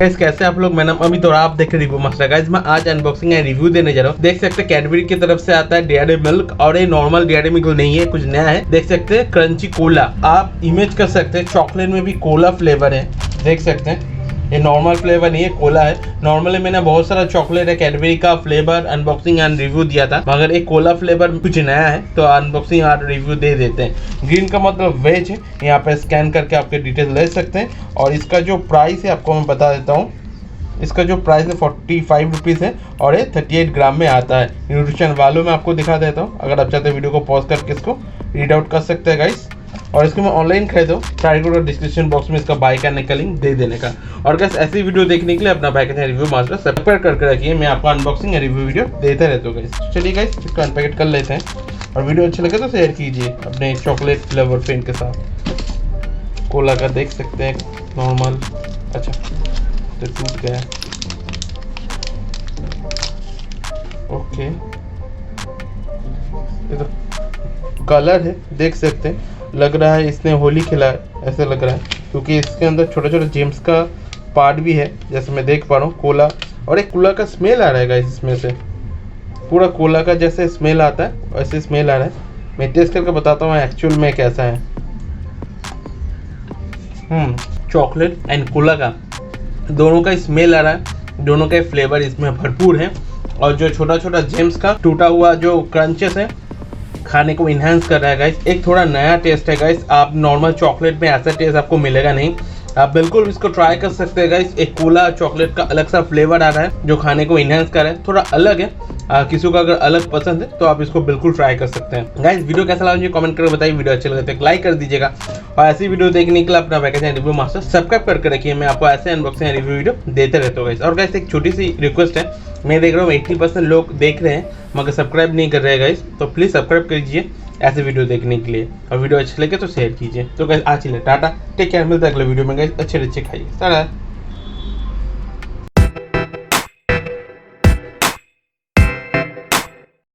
Guys कैसे आप लोग, मेरा नाम अमित और आप देख रहे रिव्यू मास्टर। गाइस मैं आज अनबॉक्सिंग एंड रिव्यू देने जा रहा हूँ। देख सकते हैं कैडबरी की तरफ से आता है डेयरी मिल्क, और ये नॉर्मल डेयरी मिल्क नहीं है, कुछ नया है। देख सकते हैं क्रंची कोला, आप इमेज कर सकते हैं। चॉकलेट में भी कोला फ्लेवर है, देख सकते हैं। ये नॉर्मल फ्लेवर नहीं है, कोला है। नॉर्मली मैंने बहुत सारा चॉकलेट है कैडबरी का फ्लेवर अनबॉक्सिंग एंड रिव्यू दिया था, मगर एक कोला फ्लेवर कुछ नया है तो अनबॉक्सिंग और रिव्यू दे देते हैं। ग्रीन का मतलब वेज है। यहाँ पे स्कैन करके आपके डिटेल ले सकते हैं। और इसका जो प्राइस है आपको मैं बता देता हूँ। इसका जो प्राइस है 45 रुपीज़ है और ये 38 ग्राम में आता है। न्यूट्रिशन वालों में आपको दिखा देता हूँ, अगर आप चाहते हैं वीडियो को पॉज करके इसको रीड आउट कर सकते हैं गाइस। और इसको मैं ऑनलाइन खरीदा हूँ, ट्राई करो डिस्क्रिप्शन बॉक्स में इसका बाय करने का लिंक दे देने का। और गाइस ऐसी वीडियो देखने के लिए अपना बाय करने रिव्यू मास्टर सब्सक्राइब करके रखिए, मैं आपको अनबॉक्सिंग या रिव्यू वीडियो देते रहता हूँ गाइस। चलिए गाइस इसको अनपैकेट कर लेते हैं, और वीडियो अच्छा लगे तो शेयर कीजिए अपने चॉकलेट फ्लेवर फ्रेंड के साथ। कोला का देख सकते हैं नॉर्मल, अच्छा तो टूट गया, ओके। ये तो कलर है, देख सकते हैं। लग रहा है इसने होली खेला है, ऐसा लग रहा है, क्योंकि इसके अंदर छोटे छोटे जेम्स का पार्ट भी है, जैसे मैं देख पा रहा हूँ। कोला, और एक कोला का स्मेल आ रहा है गाइस, इसमें से पूरा कोला का जैसे स्मेल आता है वैसे स्मेल आ रहा है। मैं टेस्ट करके बताता हूँ एक्चुअल में कैसा है। चॉकलेट एंड कोला का दोनों का स्मेल आ रहा है, दोनों का फ्लेवर इसमें भरपूर है। और जो छोटा छोटा जेम्स का टूटा हुआ जो क्रंचेस है, खाने को इन्हांस कर रहा है गाइस। एक थोड़ा नया टेस्ट है गाइस, आप नॉर्मल चॉकलेट में ऐसा टेस्ट आपको मिलेगा नहीं। आप बिल्कुल इसको ट्राई कर सकते हैं गाइस। एक कोला चॉकलेट का अलग सा फ्लेवर आ रहा है जो खाने को इन्हांस कर रहा है, थोड़ा अलग है। किसी को अगर अलग पसंद है तो आप इसको बिल्कुल ट्राई कर सकते हैं गाइस। वीडियो कैसा लगा मुझे कमेंट करके बताइए। वीडियो अच्छे लगे तो लाइक कर दीजिएगा, और ऐसी वीडियो देखने के लिए अपना वैकेशन रिव्यू मास्टर सब्सक्राइब करके रखिए। मैं आपको ऐसे अनबॉक्सिंग रिव्यू वीडियो देते रहता हूँ गाइस। और गाइस एक छोटी सी रिक्वेस्ट है, मैं देख रहा हूँ 80% लोग देख रहे हैं मगर सब्सक्राइब नहीं कर रहे हैं गाइस, तो प्लीज़ सब्सक्राइब कीजिए ऐसे वीडियो देखने के लिए। और वीडियो अच्छे लगे तो शेयर कीजिए। तो गाइस आज के लिए टाटा, टेक केयर, मिलता है अगले वीडियो में गाइस। अच्छे खाइए, टाटा।